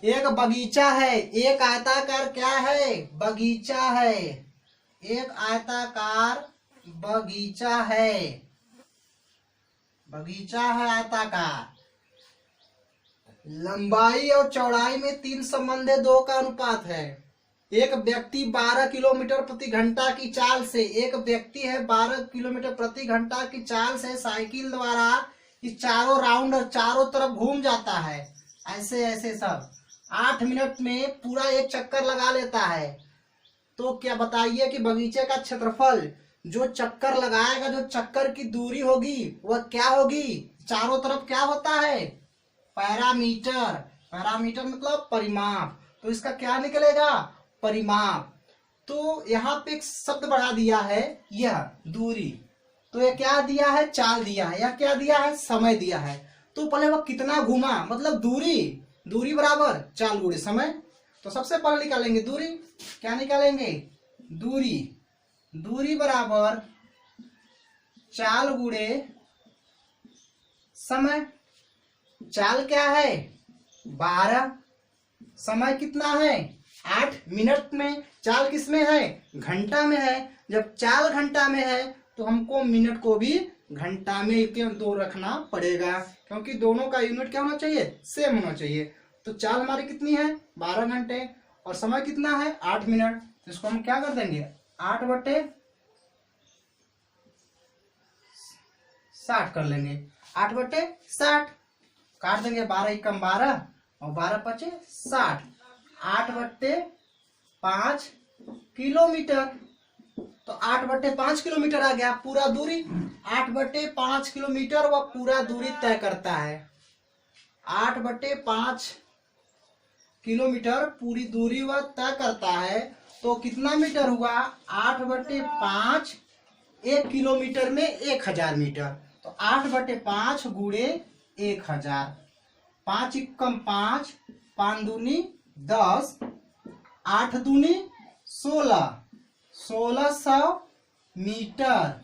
एक बगीचा है। एक आयताकार क्या है? बगीचा है। एक आयताकार बगीचा है। बगीचा है आयताकार। लंबाई और चौड़ाई में 3 संबंध है, 2 का अनुपात है। एक व्यक्ति 12 किलोमीटर प्रति घंटा की चाल से, एक व्यक्ति है 12 किलोमीटर प्रति घंटा की चाल से साइकिल द्वारा इस चारों राउंड और चारों तरफ घूम जाता है। ऐसे ऐसे सब 8 मिनट में पूरा एक चक्कर लगा लेता है। तो क्या बताइए कि बगीचे का क्षेत्रफल, जो चक्कर लगाएगा, जो चक्कर की दूरी होगी वह क्या होगी? चारों तरफ क्या होता है? पैरामीटर। पैरामीटर मतलब परिमाप। तो इसका क्या निकलेगा? परिमाप। तो यहाँ पे एक शब्द बढ़ा दिया है, यह दूरी। तो ये क्या दिया है? चाल दिया है। या क्या दिया है? समय दिया है। तो पहले वह कितना घूमा, मतलब दूरी। दूरी बराबर चाल गुणे समय। तो सबसे पहले निकालेंगे दूरी। क्या निकालेंगे? दूरी। दूरी बराबर चाल गुणे समय। चाल क्या है? 12। समय कितना है? 8 मिनट में। चाल किस में है? घंटा में है। जब चाल घंटा में है तो हमको मिनट को भी घंटा में के दो रखना पड़ेगा, क्योंकि दोनों का यूनिट क्या होना चाहिए? सेम होना चाहिए। तो चाल हमारी कितनी है? 12 घंटे। और समय कितना है? 8 मिनट। तो इसको हम क्या कर देंगे? 8/60 कर लेंगे। 8/60 काट देंगे। 12 एकम 12 और 12 पचे 60। 8/5 किलोमीटर। तो 8/5 किलोमीटर आ गया पूरा दूरी। 8/5 किलोमीटर वह पूरा दूरी तय करता है। 8/5 किलोमीटर पूरी दूरी वह तय करता है। तो कितना मीटर हुआ? 8/5 1 किलोमीटर में 1000 मीटर। तो 8/5 गुणे 1000। 5 एकम 5, 5 दूनी 10, 8 दूनी 16, 1600 मीटर।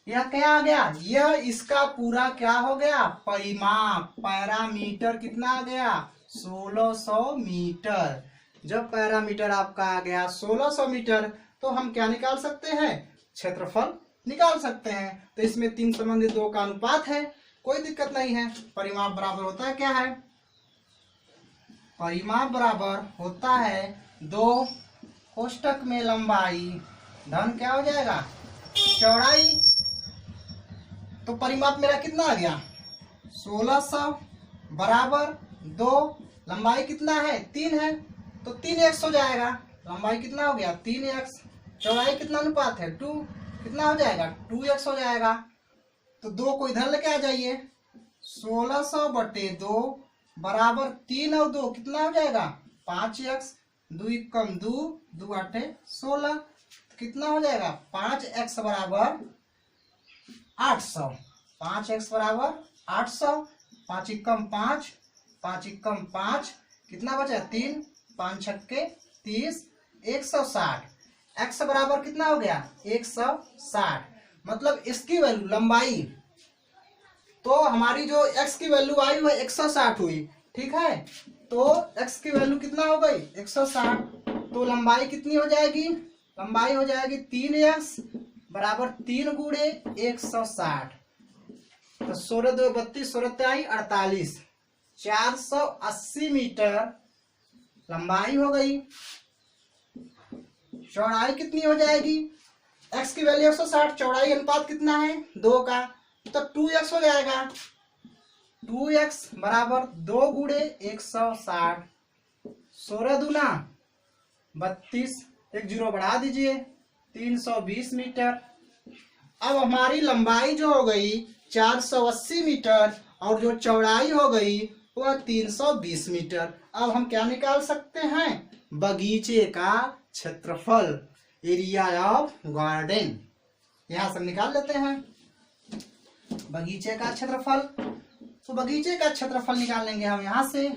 यह क्या आ गया? यह इसका पूरा क्या हो गया? परिमाप। पैरामीटर कितना आ गया? 1600 मीटर। जब पैरामीटर आपका आ गया 1600 मीटर तो हम क्या निकाल सकते हैं? क्षेत्रफल निकाल सकते हैं। तो इसमें 3 संबंधी 2 का अनुपात है, कोई दिक्कत नहीं है। परिमाप बराबर होता है क्या है? परिमाप बराबर होता है 2 कोष्टक में लंबाई धन क्या हो जाएगा? चौड़ाई। तो परिमाप मेरा कितना आ गया? 1600 बराबर 2। लंबाई कितना है? 3 है। तो 3x हो जाएगा। लंबाई कितना हो गया? 3x। चौड़ाई कितना अनुपात है? 2। कितना हो जाएगा? 2x हो जाएगा। तो 2 को इधर लेके आ जाइए। 1600/2 बराबर 3 और 2 कितना हो जाएगा? 5x। 2 एकम 2, 2 8 16। कितना हो जाएगा? 5x बराबर 800। 5x बराबर 800। 5 एकम 5, 5 एकम 5, कितना बचा? 3, 5 छक्के 30, 160। x बराबर कितना हो गया? 160। मतलब इसकी वैल्यू लंबाई, तो हमारी जो x की वैल्यू आई वो 160 हुई। ठीक है। तो x की वैल्यू कितना हो गई? 160। तो लंबाई कितनी हो जाएगी? लंबाई हो जाएगी 3x बराबर 3 गुणे 160। तो 16 2 32, 16 23 48, 480 मीटर लंबाई हो गई। चौड़ाई कितनी हो जाएगी? x की वैल्यू 160, चौड़ाई अनुपात कितना है? 2 का। तो 2x हो जाएगा। 2x बराबर 2 गुणे 160। 16 दूना 32, एक 0 बढ़ा दीजिए, 320 मीटर। अब हमारी लंबाई जो हो गई 480 मीटर और जो चौड़ाई हो गई वह 320 मीटर। अब हम क्या निकाल सकते हैं? बगीचे का क्षेत्रफल, एरिया ऑफ गार्डन। यहां से निकाल लेते हैं बगीचे का क्षेत्रफल। तो बगीचे का क्षेत्रफल निकाल लेंगे हम यहां से।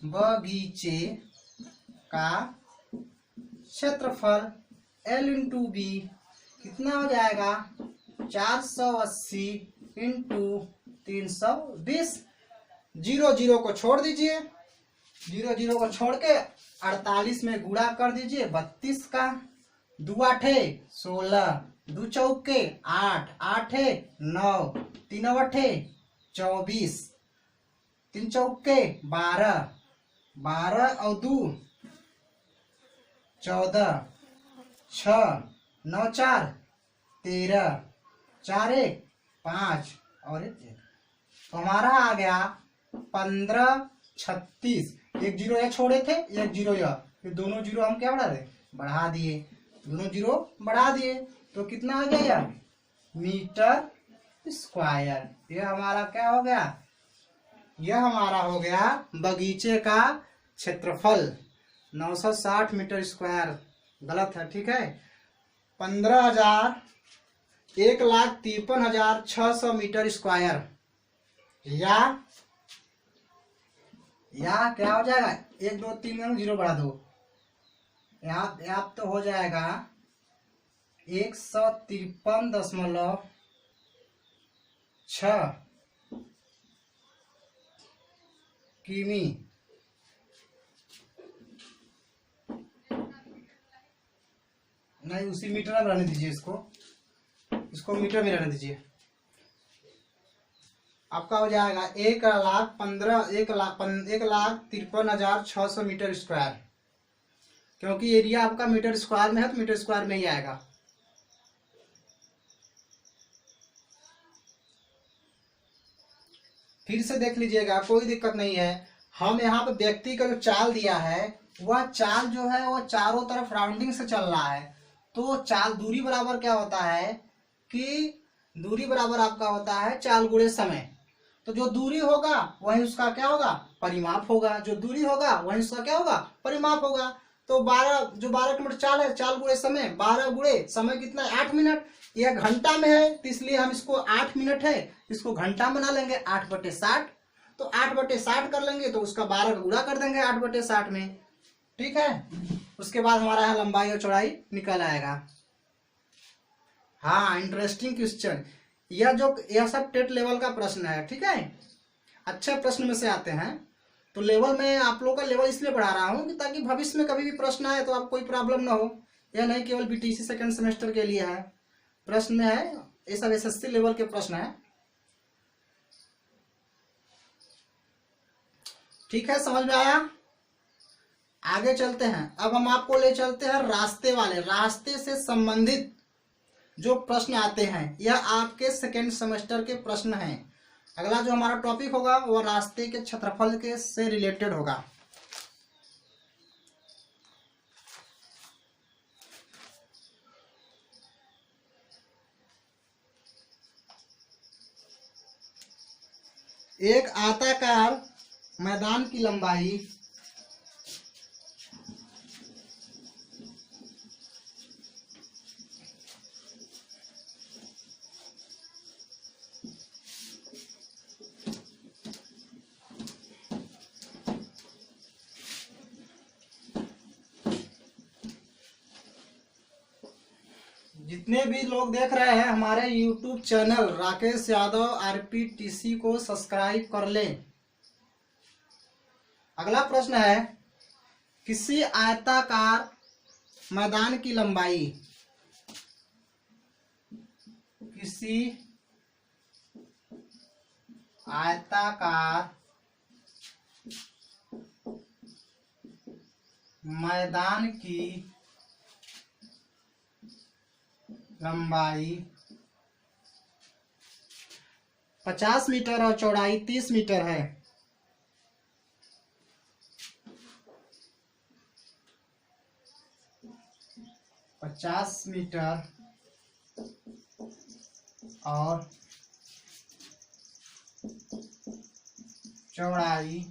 बगीचे का क्षेत्रफल L इंटू बी कितना हो जाएगा? 480 इंटू 320। 0 0 को छोड़ दीजिए, जीरो जीरो को छोड़ के 48 में गुणा कर दीजिए। 32 का 2 आठे 16, 2 चौके 8, 8 9, 3 अठे 24, 3 चौके 12, 12 और 2 14, 6 9 4 13, 4 1 5 और 1। तो हमारा आ गया 15 36। एक जीरो यह छोड़े थे, एक जीरो यह, फिर दोनों जीरो हम क्या बढ़ा रहे, बढ़ा दिए, दोनों जीरो बढ़ा दिए। तो कितना आ गया यार, मीटर स्क्वायर। यह हमारा क्या हो गया, यह हमारा हो गया बगीचे का क्षेत्रफल 960 मीटर स्क्वायर। गलत है, ठीक है। 15,000 1,53,600 मीटर स्क्वायर, या क्या हो जाएगा, 1 2 3 में जीरो बढ़ा दो, यहाँ तो हो जाएगा 153.6 किमी। नहीं, उसी मीटर में रहने दीजिए, इसको मीटर में रहने दीजिए। आपका हो जाएगा 1,53,600 मीटर स्क्वायर, क्योंकि एरिया आपका मीटर स्क्वायर में है तो मीटर स्क्वायर में ही आएगा। फिर से देख लीजिएगा, कोई दिक्कत नहीं है। हम यहाँ पे व्यक्ति का जो चाल दिया है, वह चाल जो है वह चारों तरफ राउंडिंग से चल रहा है। तो चाल दूरी बराबर क्या होता है कि दूरी बराबर आपका होता है चाल गुणे समय। तो जो दूरी होगा वही उसका क्या होगा, परिमाप होगा। जो दूरी होगा वही उसका क्या होगा, परिमाप होगा। तो 12 किलोमीटर चाल है, चाल गुणे समय, 12 गुणे समय कितना है, 8 मिनट। यह घंटा में है तो इसलिए हम इसको 8 मिनट है, इसको घंटा बना लेंगे 8/60। तो 8/60 कर लेंगे तो उसका 12 का गुणा कर देंगे 8/60 में, ठीक है। उसके बाद हमारा यहाँ लंबाई और चौड़ाई निकल आएगा। हाँ, इंटरेस्टिंग क्वेश्चन। यह सब टेट लेवल का प्रश्न है, ठीक है। अच्छे प्रश्न में से आते हैं। तो लेवल में आप लोगों का लेवल इसलिए बढ़ा रहा हूँ कि ताकि भविष्य में कभी भी प्रश्न आए तो आप कोई प्रॉब्लम ना हो। यह नहीं केवल बीटीसी सेकंड सेमेस्टर के लिए है, प्रश्न में है, ये सब एसएससी लेवल के प्रश्न है, ठीक है। समझ में आया? आगे चलते हैं। अब हम आपको ले चलते हैं रास्ते से संबंधित जो प्रश्न आते हैं। यह आपके सेकेंड सेमेस्टर के प्रश्न हैं। अगला जो हमारा टॉपिक होगा वह रास्ते के क्षेत्रफल के से रिलेटेड होगा। एक आयताकार मैदान की लंबाई जितने भी लोग देख रहे हैं हमारे YouTube channel Rakesh Yadav RPTC को सब्सक्राइब कर लें। अगला प्रश्न है, किसी आयताकार मैदान की लंबाई, किसी आयताकार मैदान की लंबाई 50 मीटर और चौड़ाई 30 मीटर है। पचास मीटर और चौड़ाई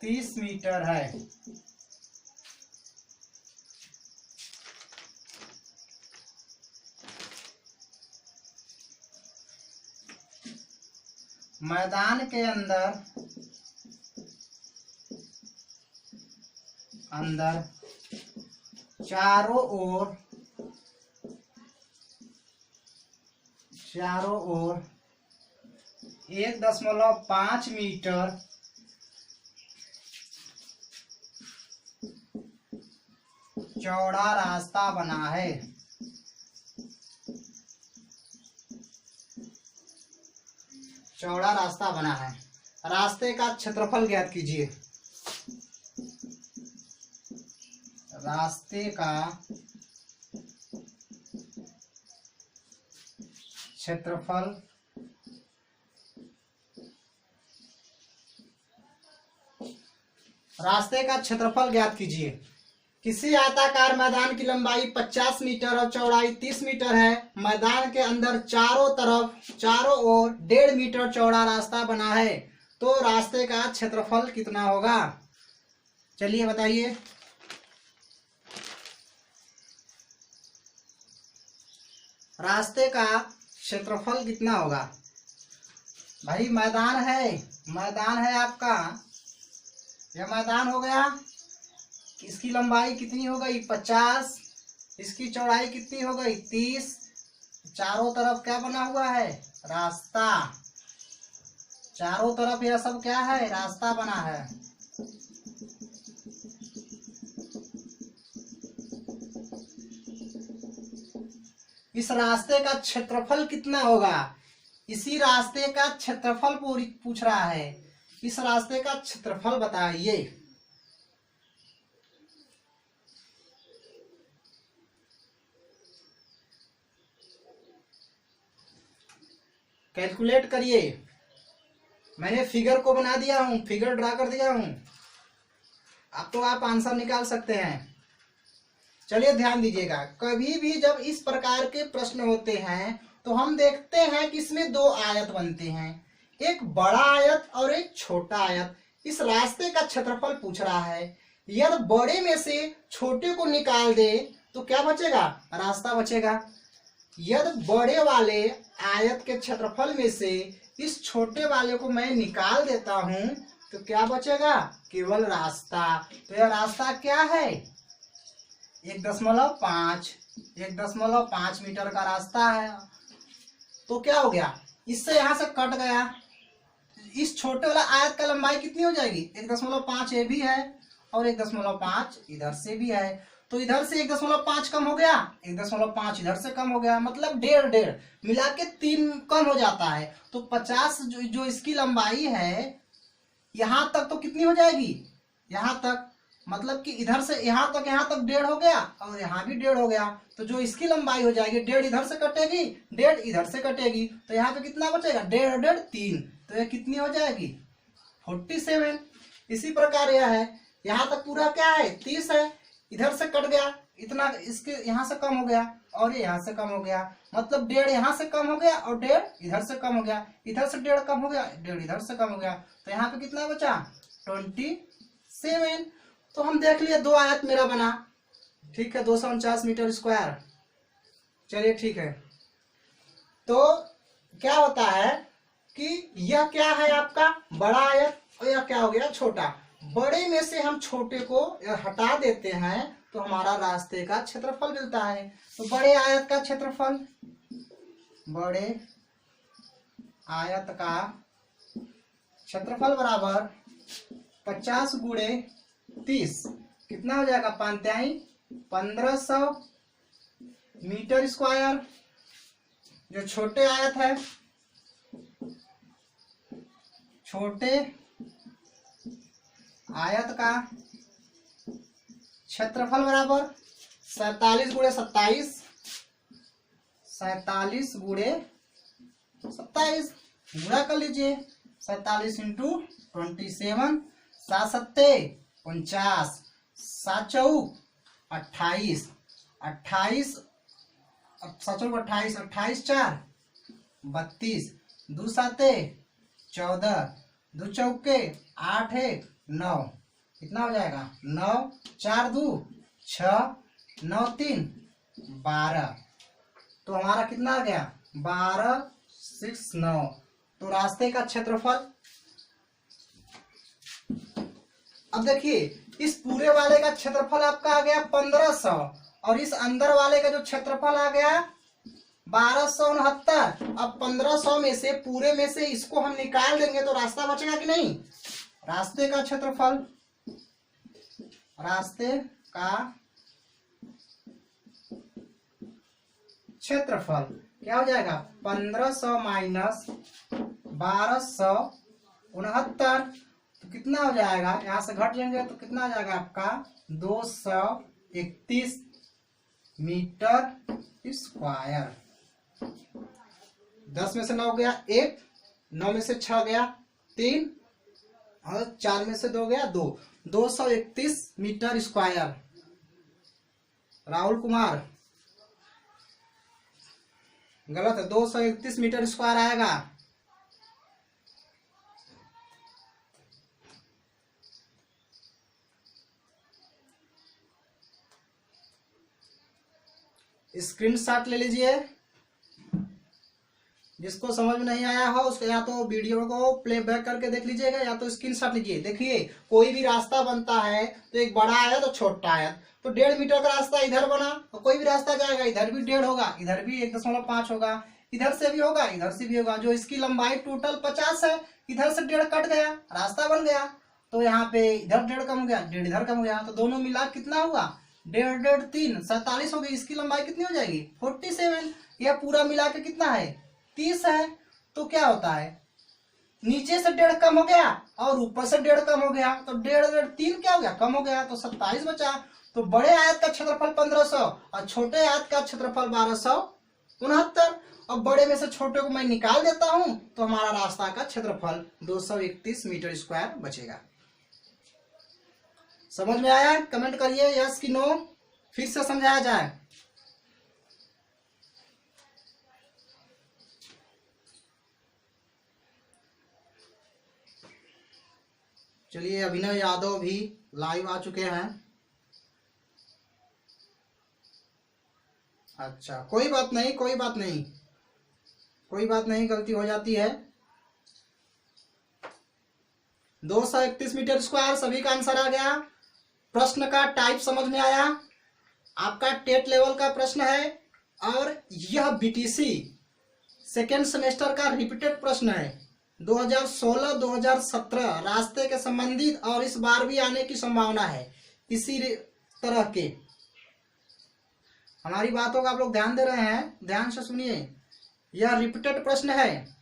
30 मीटर है। मैदान के अंदर चारों ओर 1.5 मीटर चौड़ा रास्ता बना है। चौड़ा रास्ता बना है। रास्ते का क्षेत्रफल ज्ञात कीजिए। रास्ते का क्षेत्रफल ज्ञात कीजिए। किसी आयताकार मैदान की लंबाई 50 मीटर और चौड़ाई 30 मीटर है। मैदान के अंदर चारों ओर 1.5 मीटर चौड़ा रास्ता बना है, तो रास्ते का क्षेत्रफल कितना होगा? चलिए बताइए। रास्ते का क्षेत्रफल कितना होगा? भाई मैदान है आपका, यह मैदान हो गया। इसकी लंबाई कितनी हो गई? 50। इसकी चौड़ाई कितनी हो गई? 30। चारों तरफ क्या बना हुआ है? रास्ता। चारों तरफ यह सब क्या है? रास्ता बना है। इस रास्ते का क्षेत्रफल कितना होगा? इसी रास्ते का क्षेत्रफल पूछ रहा है। इस रास्ते का क्षेत्रफल बताइए। कैलकुलेट करिए। मैंने फिगर को बना दिया हूं, फिगर ड्रा कर दिया हूं। अब तो आप आंसर निकाल सकते हैं। चलिए ध्यान दीजिएगा, कभी भी जब इस प्रकार के प्रश्न होते हैं तो हम देखते हैं कि इसमें 2 आयत बनते हैं, एक बड़ा आयत और एक छोटा आयत। इस रास्ते का क्षेत्रफल पूछ रहा है। यदि बड़े में से छोटे को निकाल दे तो क्या बचेगा? रास्ता बचेगा। यदि बड़े वाले आयत के क्षेत्रफल में से इस छोटे वाले को मैं निकाल देता हूं तो क्या बचेगा? केवल रास्ता। तो यह रास्ता क्या है? 1.5 मीटर का रास्ता है। तो क्या हो गया? इससे यहां से कट गया। इस छोटे वाला आयत का लंबाई कितनी हो जाएगी? 1.5 ये भी है और 1.5 इधर से भी है। तो इधर से 1.5 कम हो गया, 1.5 इधर से कम हो गया, मतलब 1.5 मिला के 3 कम हो जाता है। तो 50 जो इसकी लंबाई है यहां तक तो कितनी हो जाएगी? यहां तक, मतलब कि इधर से यहां तक 1.5 हो गया और यहाँ भी 1.5 हो गया। तो जो इसकी लंबाई हो जाएगी 1.5 इधर से कटेगी, 1.5 इधर से कटेगी, तो यहाँ पे कितना बचेगा? 1.5 3। तो यह कितनी हो जाएगी? 47। इसी प्रकार यह है, यहाँ तक पूरा क्या है? 30 है। इधर से कट गया इतना, इसके यहाँ से कम हो गया और ये यहाँ से कम हो गया, मतलब 1.5 यहाँ से कम हो गया और 1.5 इधर से कम हो गया। इधर से 1.5 कम हो गया, 1.5 इधर से कम हो गया। तो यहाँ पे कितना बचा? 27। तो हम देख लिए 2 आयत मेरा बना। ठीक है, 249 मीटर स्क्वायर। चलिए ठीक है। तो क्या होता है कि यह क्या है आपका? बड़ा आयत और यह क्या हो गया? छोटा। बड़े में से हम छोटे को हटा देते हैं तो हमारा रास्ते का क्षेत्रफल मिलता है। तो बड़े आयत का क्षेत्रफल, बड़े आयत का क्षेत्रफल बराबर 50 गुणे 30 कितना हो जाएगा? 1500 मीटर स्क्वायर। जो छोटे आयत है, छोटे आयत का क्षेत्रफल बराबर 47 गुणे 27, 47 गुणे 27 गुणा कर लीजिए। 47 इंटू 27, 7 49, 7 28, 28 28 4 32, 2 7 14, 2 चौके 8 1 9, कितना हो जाएगा? 9 4 2 6 9 3 12। तो हमारा कितना आ गया? 12 6 9। तो रास्ते का क्षेत्रफल, अब देखिए इस पूरे वाले का क्षेत्रफल आपका आ गया 1500 और इस अंदर वाले का जो क्षेत्रफल आ गया 1269। अब 1500 में से, पूरे में से इसको हम निकाल देंगे तो रास्ता बचेगा कि नहीं? रास्ते का क्षेत्रफल, रास्ते का क्षेत्रफल क्या हो जाएगा 1500 माइनस 1269, तो कितना हो जाएगा, यहां से घट जाएंगे तो कितना हो जाएगा आपका 231 मीटर स्क्वायर। 10 में से 9 गया 1, 9 में से 6 गया 3 और 4 में से 2 गया 2, 231 मीटर स्क्वायर। राहुल कुमार गलत है, 231 मीटर स्क्वायर आएगा। स्क्रीनशॉट ले लीजिए, जिसको समझ में नहीं आया हो उसको या तो वीडियो को प्लेबैक करके देख लीजिएगा या तो स्क्रीनशॉट लीजिए। देखिए कोई भी रास्ता बनता है तो एक बड़ा आयत और छोटा आयत, तो 1.5 मीटर का रास्ता इधर बना और कोई भी रास्ता जाएगा इधर भी 1.5 होगा, इधर भी 1.5 होगा, इधर से भी होगा इधर से भी होगा। जो इसकी लंबाई टोटल 50 है, इधर से 1.5 कट गया, रास्ता बन गया, तो यहाँ पे इधर 1.5 कम हो गया, 1.5 इधर कम हो गया, तो दोनों मिला कितना हुआ 1.5 1.5 3 47 हो गई। इसकी लंबाई कितनी हो जाएगी 47। यह पूरा मिला के कितना है 30 है। तो क्या होता है नीचे से 1.5 कम हो गया और ऊपर से 1.5 कम हो गया, तो 1.5 3 क्या हो गया कम हो गया, तो 27 बचा। तो बड़े आयत का क्षेत्रफल 1500 और छोटे आयत का क्षेत्रफल 1269, और बड़े में से छोटे को मैं निकाल देता हूं तो हमारा रास्ता का क्षेत्रफल 231 मीटर स्क्वायर बचेगा। समझ में आया? कमेंट करिए यस कि नो, फिर से समझाया जाए। चलिए अभिनव यादव भी लाइव आ चुके हैं। अच्छा कोई बात नहीं, कोई बात नहीं, कोई बात नहीं, गलती हो जाती है। 231 मीटर स्क्वायर सभी का आंसर आ गया। प्रश्न का टाइप समझ में आया? आपका टेट लेवल का प्रश्न है और यह बीटीसी सेकेंड सेमेस्टर का रिपीटेड प्रश्न है। 2016-2017 रास्ते के संबंधित और इस बार भी आने की संभावना है इसी तरह के। हमारी बातों का आप लोग ध्यान दे रहे हैं? ध्यान से सुनिए, यह रिपीटेड प्रश्न है।